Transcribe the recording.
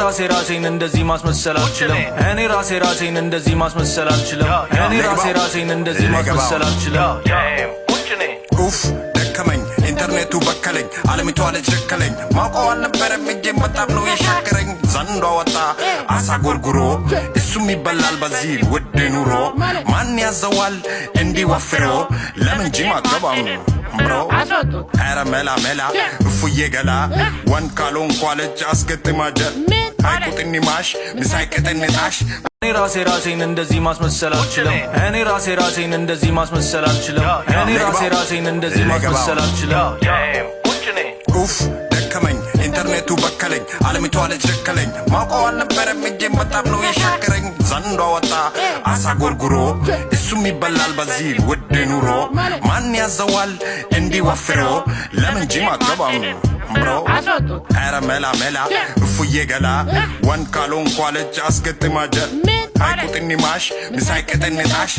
ራሴን እንደዚህ ማስመሰል አልችልም እኔ ራሴን እንደዚህ ማስመሰል አልችልም እኔ ራሴን እንደዚህ ማስመሰል አልችልም ኡፍ ደከመኝ ኢንተርኔቱ በከለኝ ዓለሚቷ ለቸከለኝ ማውቀው አልነበረም እጄ በጣም ነው የሻከረኝ ዘንዶ ወጣ አሳ ጎርጉሮ እሱም ይበላል በዚህ ውድ ኑሮ ማን ያዘዋል እንዲወፍሮ ለምን ጂም አትገባም ብሮ ኧረ መላ መላ እፉዬ ገላ ወንድ ካልሆንኩ አለች አስገጥማጀ አይቁጥኒ ማሽ ምሳይቀጠንጣሽ እኔ ራሴን እንደዚህ ማስመሰል አልችልም እኔ ራሴን እንደዚህ ማስመሰል አልችልም እኔ ራሴን እንደዚህ ማስመሰል አልችልም ኡፍ ደከመኝ ኢንተርኔቱ በከለኝ ዓለሚቷ ለቸከለኝ ማውቀው አልነበረም እጄ በጣም ነው የሻከረኝ ዘንዶ ወጣ አሳ ጎርጉሮ እሱም ይበላል በዚህ ውድ ኑሮ ማን ያዘዋል እንዲወፍሮ ለምን ጂም አትገባም ብሮ ኧረ መላ መላ እፉዬ ገላ ወንድ ካልሆንኩ አለች አስገጥማጀ አይቁጥኒ ማሽ ምሳይቀጠንጣሽ